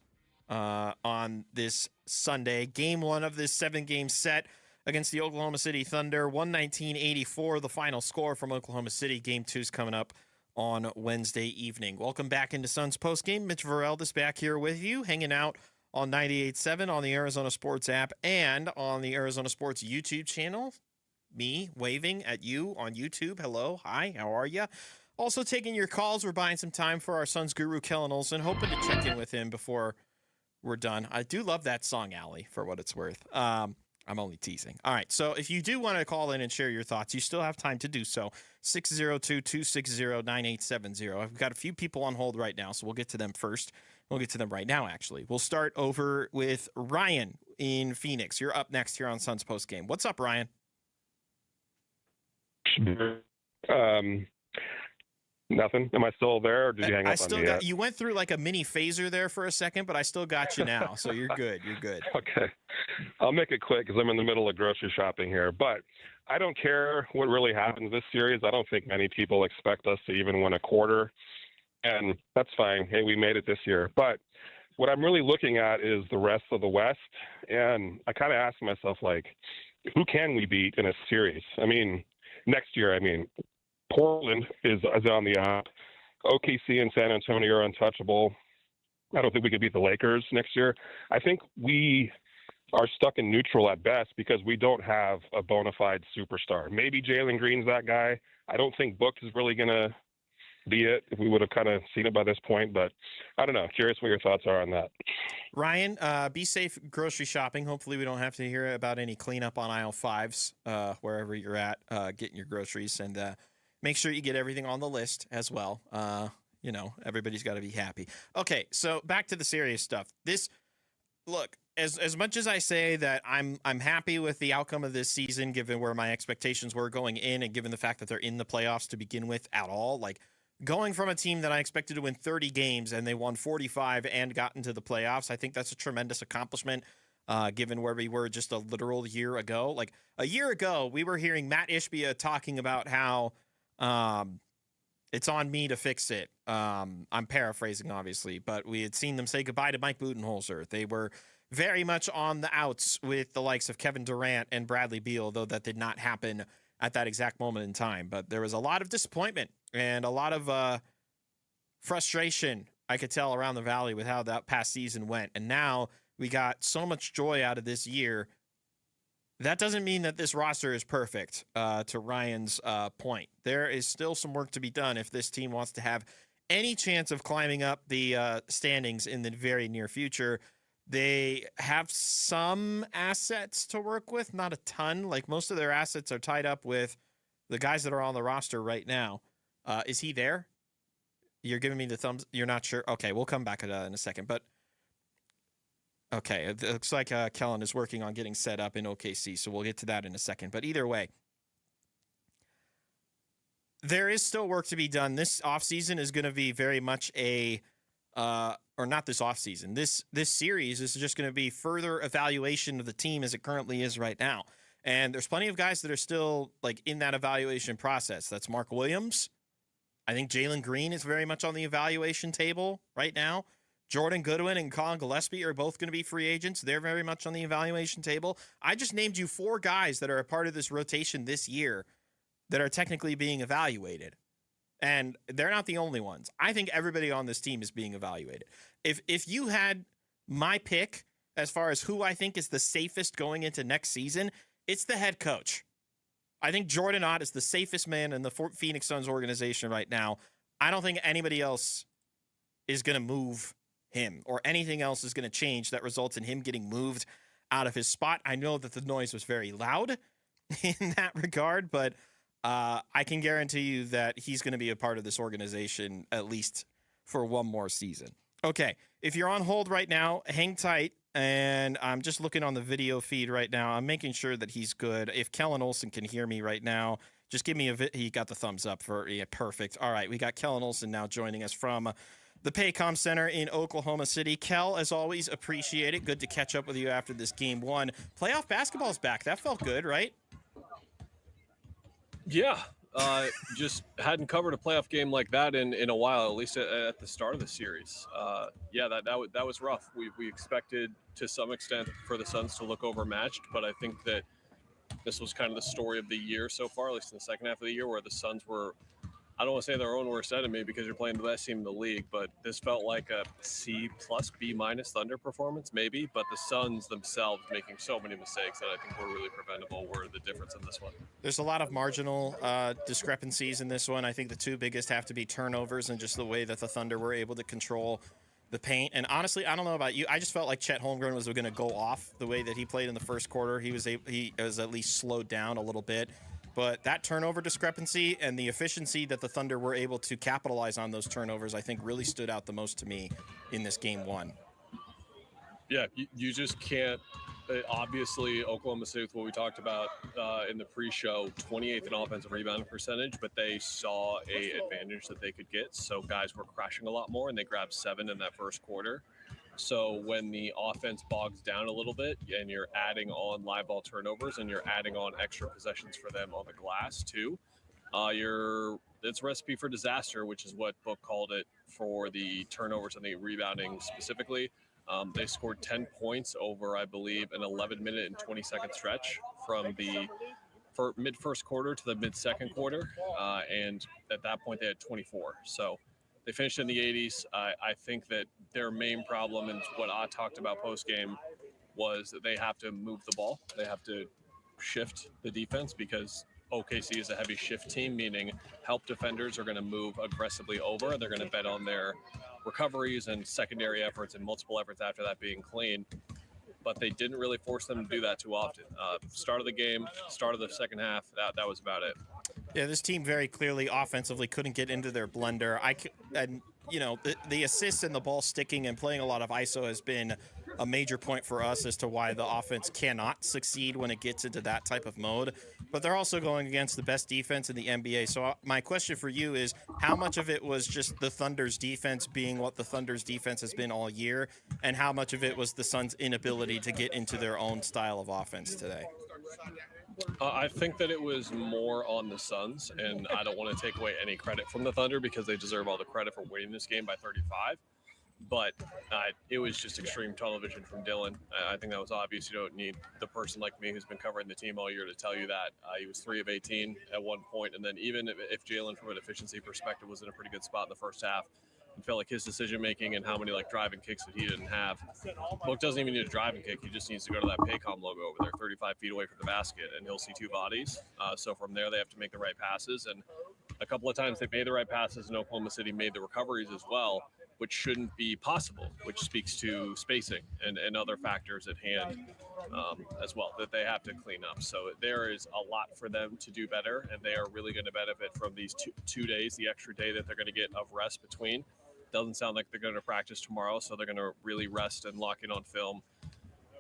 on this Sunday. Game 1 of this 7-game set against the Oklahoma City Thunder. 119-84, the final score from Oklahoma City. Game 2's coming up on Wednesday evening. Welcome back into Suns postgame. Mitch Vareldis back here with you, hanging out on 98.7 on the Arizona Sports app and on the Arizona Sports YouTube channel. Me waving at you on YouTube. Hello, hi, how are you? Also taking your calls. We're buying some time for our Suns guru, Kellen Olsson. Hoping to check in with him before we're done. I do love that song, Allie, for what it's worth. I'm only teasing. All right, so if you do want to call in and share your thoughts, you still have time to do so. 602-260-9870. I've got a few people on hold right now, so we'll get to them first. We'll get to them right now, actually. We'll start over with Ryan in Phoenix. You're up next here on Suns Postgame. What's up, Ryan? Nothing? Am I still there, or did you hang up I still on me got yet? you. Went through like a mini phaser there for a second, but I still got you now, so you're good. You're good. Okay. I'll make it quick because I'm in the middle of grocery shopping here. But I don't care what really happens this series. I don't think many people expect us to even win a quarter. And that's fine. Hey, we made it this year. But what I'm really looking at is the rest of the West. And I kind of ask myself, like, who can we beat in a series? I mean, next year, Portland is on the up. OKC and San Antonio are untouchable. I don't think we could beat the Lakers next year. I think we are stuck in neutral at best because we don't have a bona fide superstar. Maybe Jalen Green's that guy. I don't think Book is really going to be it. If we would have kind of seen it by this point, but I don't know. Curious what your thoughts are on that. Ryan, be safe grocery shopping. Hopefully we don't have to hear about any cleanup on aisle 5s wherever you're at getting your groceries, and make sure you get everything on the list as well. Everybody's got to be happy. Okay, so back to the serious stuff. Look, as much as I say that I'm happy with the outcome of this season, given where my expectations were going in, and given the fact that they're in the playoffs to begin with at all, like going from a team that I expected to win 30 games and they won 45 and got into the playoffs, I think that's a tremendous accomplishment. Given where we were just a literal year ago. Like a year ago, we were hearing Matt Ishbia talking about how it's on me to fix it. I'm paraphrasing, obviously, but we had seen them say goodbye to Mike Budenholzer. They were very much on the outs with the likes of Kevin Durant and Bradley Beal, though that did not happen at that exact moment in time. But there was a lot of disappointment and a lot of frustration, I could tell, around the valley with how that past season went. And now we got so much joy out of this year. That doesn't mean that this roster is perfect, to Ryan's point. There is still some work to be done if this team wants to have any chance of climbing up the standings in the very near future. They have some assets to work with, not a ton. Like most of their assets are tied up with the guys that are on the roster right now. Is he there? You're giving me the thumbs. You're not sure? Okay, we'll come back to that in a second. But okay, it looks like Kellen is working on getting set up in OKC, so we'll get to that in a second. But either way, there is still work to be done. This offseason is going to be very much or not this offseason. This series is just going to be further evaluation of the team as it currently is right now. And there's plenty of guys that are still like in that evaluation process. That's Mark Williams. I think Jalen Green is very much on the evaluation table right now. Jordan Goodwin and Colin Gillespie are both going to be free agents. They're very much on the evaluation table. I just named you 4 guys that are a part of this rotation this year that are technically being evaluated. And they're not the only ones. I think everybody on this team is being evaluated. If you had my pick as far as who I think is the safest going into next season, it's the head coach. I think Jordan Ott is the safest man in the Phoenix Suns organization right now. I don't think anybody else is going to move him or anything else is going to change that results in him getting moved out of his spot. I know that the noise was very loud in that regard, but I can guarantee you that he's going to be a part of this organization at least for one more season. Okay, if you're on hold right now, hang tight. And I'm just looking on the video feed right now. I'm making sure that he's good. If Kellen Olsson can hear me right now, just give me he got the thumbs up for perfect. All right, we got Kellen Olsson now joining us from the Paycom Center in Oklahoma City. Kel, as always, appreciate it. Good to catch up with you after this game 1. Playoff basketball's back. That felt good, right? Yeah. Just hadn't covered a playoff game like that in a while, at least at the start of the series. That was rough. We expected to some extent for the Suns to look overmatched, but I think that this was kind of the story of the year so far, at least in the second half of the year, where the Suns were, I don't want to say their own worst enemy because you're playing the best team in the league, but this felt like a C plus B minus Thunder performance, maybe. But the Suns themselves making so many mistakes that I think were really preventable were the difference in this one. There's a lot of marginal discrepancies in this one. I think the 2 biggest have to be turnovers and just the way that the Thunder were able to control the paint. And honestly, I don't know about you. I just felt like Chet Holmgren was going to go off the way that he played in the first quarter. He was at least slowed down a little bit. But that turnover discrepancy and the efficiency that the Thunder were able to capitalize on those turnovers, I think really stood out the most to me in this game 1. Yeah, you just can't Obviously, Oklahoma City, with what we talked about in the pre-show, 28th in offensive rebounding percentage, but they saw a advantage that they could get. So guys were crashing a lot more, and they grabbed 7 in that first quarter. So when the offense bogs down a little bit and you're adding on live ball turnovers and you're adding on extra possessions for them on the glass too, it's a recipe for disaster, which is what Book called it for the turnovers and the rebounding specifically. They scored 10 points over, I believe, an 11-minute and 20-second stretch from the mid-first quarter to the mid-second quarter, and at that point they had 24. So they finished in the 80s. I think that their main problem, and what I talked about post-game, was that they have to move the ball. They have to shift the defense because OKC is a heavy shift team, meaning help defenders are going to move aggressively over, and they're going to bet on their recoveries and secondary efforts and multiple efforts after that being clean. But they didn't really force them to do that too often. Start of the game, start of the second half, that was about it. Yeah, this team very clearly offensively couldn't get into their blender. The assists and the ball sticking and playing a lot of ISO has been a major point for us as to why the offense cannot succeed when it gets into that type of mode. But they're also going against the best defense in the NBA. So my question for you is, how much of it was just the Thunder's defense being what the Thunder's defense has been all year, and how much of it was the Suns' inability to get into their own style of offense today? I think that it was more on the Suns, and I don't want to take away any credit from the Thunder because they deserve all the credit for winning this game by 35. But it was just extreme tunnel vision from Dylan. I think that was obvious. You don't need the person like me who's been covering the team all year to tell you that. He was 3 of 18 at one point, and then even if Jalen, from an efficiency perspective, was in a pretty good spot in the first half, and felt like his decision-making and how many driving kicks that he didn't have. Book doesn't even need a driving kick. He just needs to go to that Paycom logo over there, 35 feet away from the basket, and he'll see 2 bodies. So from there, they have to make the right passes. And a couple of times they made the right passes, and Oklahoma City made the recoveries as well, which shouldn't be possible, which speaks to spacing and other factors at hand as well that they have to clean up. So there is a lot for them to do better, and they are really going to benefit from these two days, the extra day that they're going to get of rest between. Doesn't sound like they're going to practice tomorrow, so they're going to really rest and lock in on film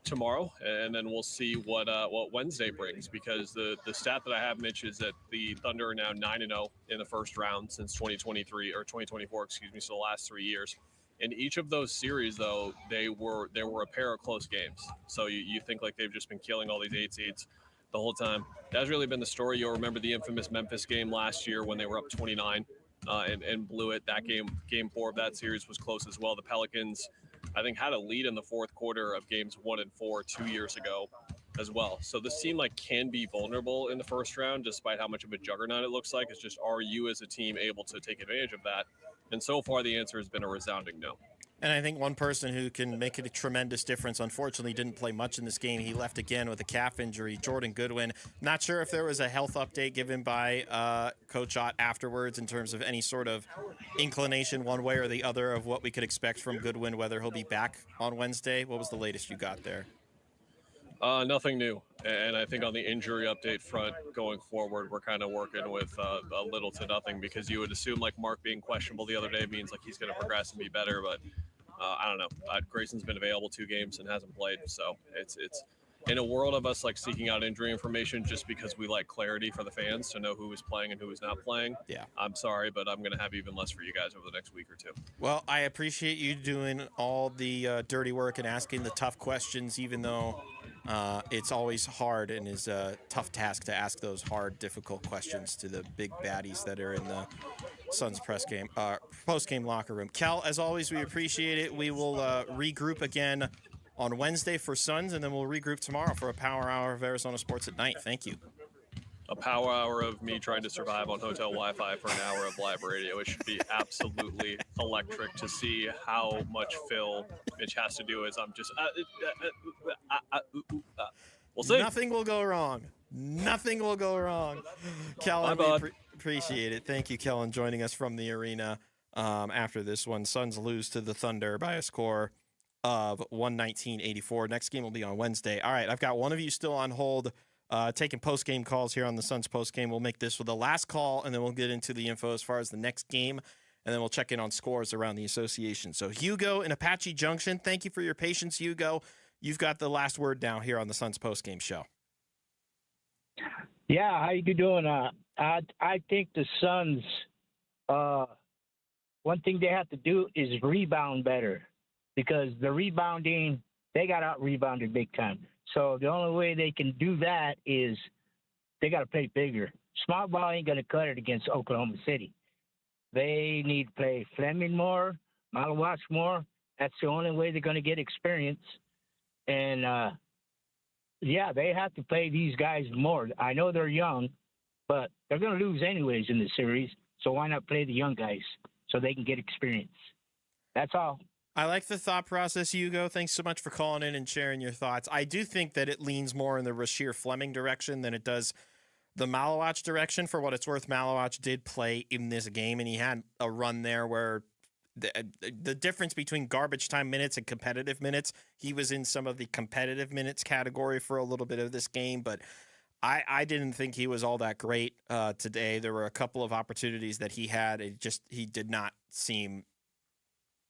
tomorrow, and then we'll see what Wednesday brings, because the stat that I have, Mitch, is that the Thunder are now 9-0 in the first round since 2023 or 2024, excuse me, so the last 3 years. In each of those series, though, there were a pair of close games. So you think like they've just been killing all these 8 seeds the whole time. That's really been the story. You'll remember the infamous Memphis game last year when they were up 29 and blew it. That game 4 of that series was close as well. The Pelicans, I think, had a lead in the fourth quarter of games 1 and 4 2 years ago as well. So this team can be vulnerable in the first round, despite how much of a juggernaut it looks like. It's just, are you as a team able to take advantage of that? And so far, the answer has been a resounding no. And I think one person who can make a tremendous difference, unfortunately, didn't play much in this game. He left again with a calf injury, Jordan Goodwin. Not sure if there was a health update given by Coach Ott afterwards in terms of any sort of inclination one way or the other of what we could expect from Goodwin, whether he'll be back on Wednesday. What was the latest you got there? Nothing new. And I think on the injury update front going forward, we're kind of working with a little to nothing, because you would assume Mark being questionable the other day means he's going to progress and be better. But I don't know. Grayson's been available 2 games and hasn't played. So it's in a world of us seeking out injury information just because we like clarity for the fans to know who is playing and who is not playing. Yeah. I'm sorry, but I'm going to have even less for you guys over the next week or 2. Well, I appreciate you doing all the dirty work and asking the tough questions, even though it's always hard and is a tough task to ask those hard, difficult questions to the big baddies that are in the Suns post-game locker room. Cal, as always, we appreciate it. We will regroup again on Wednesday for Suns, and then we'll regroup tomorrow for a power hour of Arizona Sports at Night. Thank you. A power hour of me trying to survive on hotel Wi-Fi for an hour of live radio. It should be absolutely electric to see how much Phil Mitch has to do as I'm just we'll see. Nothing will go wrong. Nothing will go wrong. Kellen, we appreciate it. Thank you, Kellen, joining us from the arena after this one. Suns lose to the Thunder by a score of 119-84. Next game will be on Wednesday. All right, I've got one of you still on hold, taking post-game calls here on the Suns post-game. We'll make this with the last call, and then we'll get into the info as far as the next game, and then we'll check in on scores around the association. So Hugo in Apache Junction, thank you for your patience, Hugo. you've got the last word now here on the Suns postgame show. Yeah, how you doing? I think the Suns, one thing they have to do is rebound better, because the rebounding, they got out-rebounded big time. So the only way they can do that is they got to play bigger. Small ball ain't going to cut it against Oklahoma City. They need to play Fleming more, Malawach more. That's the only way they're going to get experience. And, yeah, they have to play these guys more. I know they're young, but they're going to lose anyways in the series. So why not play the young guys so they can get experience? That's all. I like the thought process, Hugo. Thanks so much for calling in and sharing your thoughts. I do think that it leans more in the Rasheer Fleming direction than it does the Malawach direction. For what it's worth, Malawach did play in this game, and he had a run there where the difference between garbage time minutes and competitive minutes, he was in some of the competitive minutes category for a little bit of this game, but I didn't think he was all that great today. There were a couple of opportunities that he had. He did not seem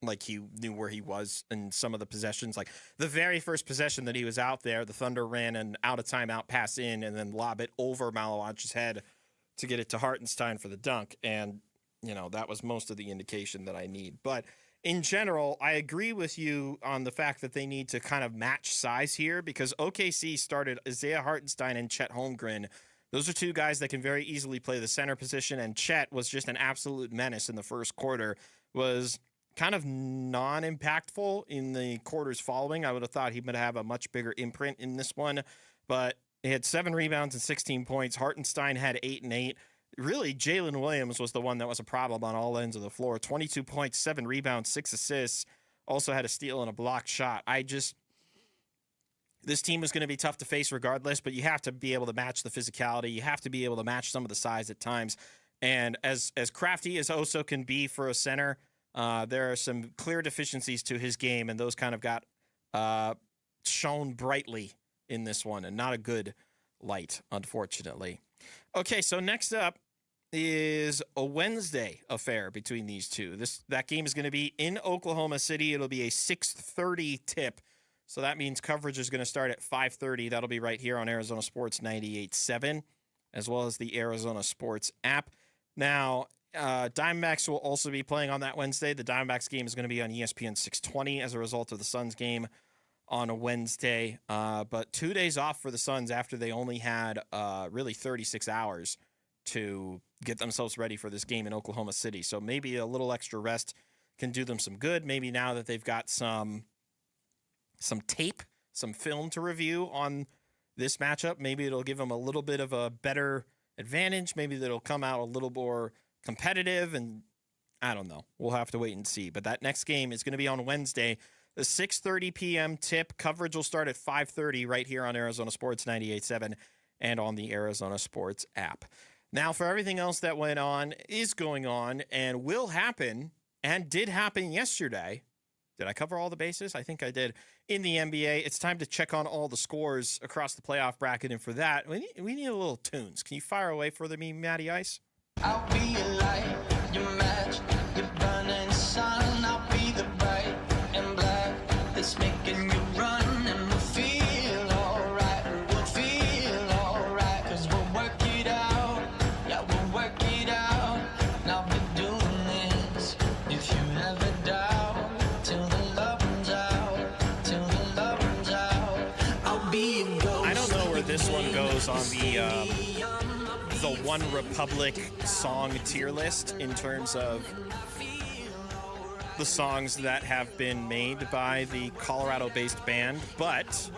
like he knew where he was in some of the possessions. Like the very first possession that he was out there, the Thunder ran an out of timeout pass in and then lob it over Malawach's head to get it to Hartenstein for the dunk. And, that was most of the indication that I need. But in general, I agree with you on the fact that they need to kind of match size here, because OKC started Isaiah Hartenstein and Chet Holmgren. Those are two guys that can very easily play the center position, and Chet was just an absolute menace in the first quarter, was kind of non-impactful in the quarters following. I would have thought he would have a much bigger imprint in this one, but he had 7 rebounds and 16 points. Hartenstein had 8 and 8. Really, Jalen Williams was the one that was a problem on all ends of the floor. 22 points, 7 rebounds, 6 assists. Also had a steal and a blocked shot. This team is going to be tough to face regardless, but you have to be able to match the physicality. You have to be able to match some of the size at times. And as crafty as Oso can be for a center, there are some clear deficiencies to his game, and those kind of got shown brightly in this one, and not a good light, unfortunately. Okay, so next up is a Wednesday affair between these two. That game is going to be in Oklahoma City. It'll be a 6:30 tip, so that means coverage is going to start at 5:30. That'll be right here on Arizona Sports 98.7, as well as the Arizona Sports app. Now, Diamondbacks will also be playing on that Wednesday. The Diamondbacks game is going to be on ESPN 620 as a result of the Suns game on a Wednesday. But 2 days off for the Suns after they only had really 36 hours to get themselves ready for this game in Oklahoma City. So maybe a little extra rest can do them some good. Maybe now that they've got some tape, some film to review on this matchup, maybe it'll give them a little bit of a better advantage. Maybe that'll come out a little more competitive, and I don't know. We'll have to wait and see. But that next game is going to be on Wednesday. The 6:30 p.m. tip. Coverage will start at 5:30 right here on Arizona Sports 98.7 and on the Arizona Sports app. Now, for everything else that went on, is going on, and will happen, and did happen yesterday. Did I cover all the bases? I think I did. In the NBA, it's time to check on all the scores across the playoff bracket, and for that, we need a little tunes. Can you fire away for me, Matty Ice? I'll be your light, your match, your burning sun. I'll be the bright and black that's making you run, and we'll feel alright. We'll feel alright, 'cause we'll work it out. Yeah, we'll work it out. Now we're doing this. If you have a doubt, till the love runs out, till the love runs out. I'll be a ghost. I don't know where this one goes on the One Republic song tier list in terms of the songs that have been made by the Colorado-based band, but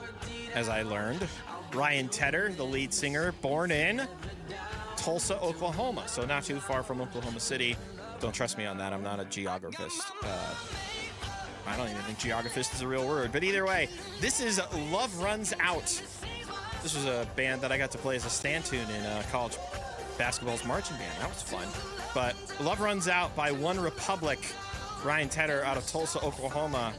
as I learned, Ryan Tedder, the lead singer, born in Tulsa, Oklahoma, so not too far from Oklahoma City. Don't trust me on that. I'm not a geographist. I don't even think geographist is a real word, but either way, this is Love Runs Out. This was a band that I got to play as a stand tune in college basketball's marching band. That was fun. But Love Runs Out by One Republic. Ryan Tedder out of Tulsa, Oklahoma,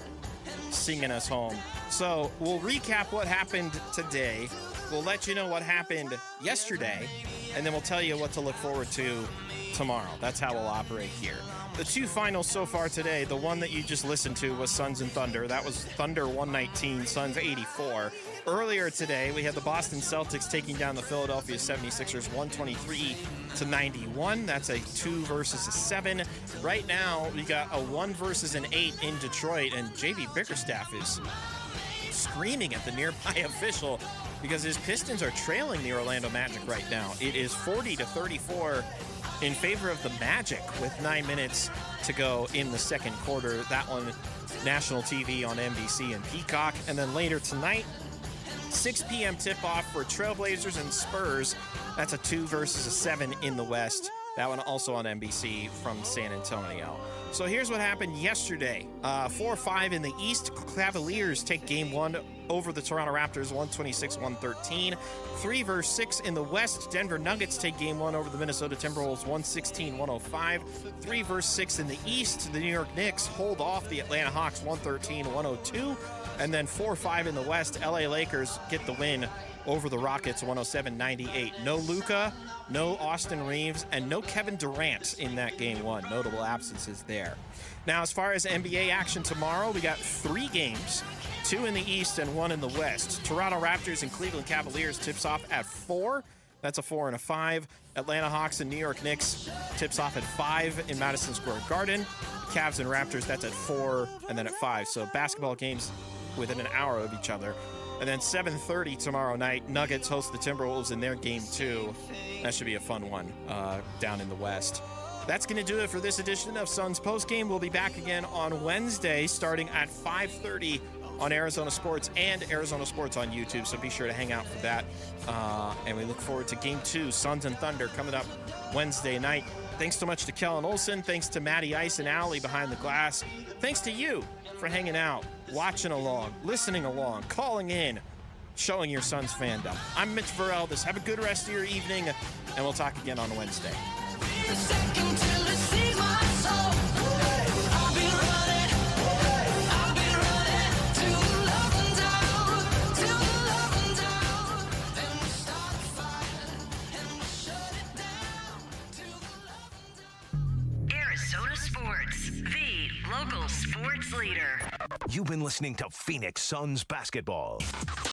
singing us home. So we'll recap what happened today. We'll let you know what happened yesterday, and then we'll tell you what to look forward to tomorrow. That's how we'll operate here. The two finals so far today, the one that you just listened to was Suns and Thunder. That was Thunder 119, Suns 84. Earlier today, we had the Boston Celtics taking down the Philadelphia 76ers 123-91. That's a 2 versus a 7. Right now, we got a 1 versus an 8 in Detroit, and JB Bickerstaff is screaming at the nearby official because his Pistons are trailing the Orlando Magic right now. It is 40-34 in favor of the Magic with 9 minutes to go in the second quarter. That one, national TV on NBC and Peacock. And then later tonight, 6 p.m. tip-off for Trailblazers and Spurs. That's a 2 versus a 7 in the West. That one also on NBC from San Antonio. So here's what happened yesterday. 4-5 in the East. Cavaliers take game 1 over the Toronto Raptors, 126-113. 3 versus 6 in the West. Denver Nuggets take game 1 over the Minnesota Timberwolves, 116-105. 3 versus 6 in the East. The New York Knicks hold off the Atlanta Hawks, 113-102. And then 4-5 in the West. LA Lakers get the win over the Rockets, 107-98. No Luka, no Austin Reeves, and no Kevin Durant in that game 1. Notable absences there. Now, as far as NBA action tomorrow, we got 3 games, 2 in the East and 1 in the West. Toronto Raptors and Cleveland Cavaliers tips off at 4. That's a 4 and a 5. Atlanta Hawks and New York Knicks tips off at 5 in Madison Square Garden. Cavs and Raptors, that's at 4 and then at 5. So basketball games within an hour of each other. And then 7:30 tomorrow night, Nuggets host the Timberwolves in their game 2. That should be a fun one down in the West. That's going to do it for this edition of Suns Postgame. We'll be back again on Wednesday starting at 5:30 on Arizona Sports and Arizona Sports on YouTube. So be sure to hang out for that. And we look forward to game 2, Suns and Thunder, coming up Wednesday night. Thanks so much to Kellen Olsson. Thanks to Matty Ice and Allie behind the glass. Thanks to you for hanging out, watching along, listening along, calling in, showing your Suns fandom. I'm Mitch Verel. Have a good rest of your evening, and we'll talk again on Wednesday. Arizona Sports, the local sports leader. You've been listening to Phoenix Suns basketball.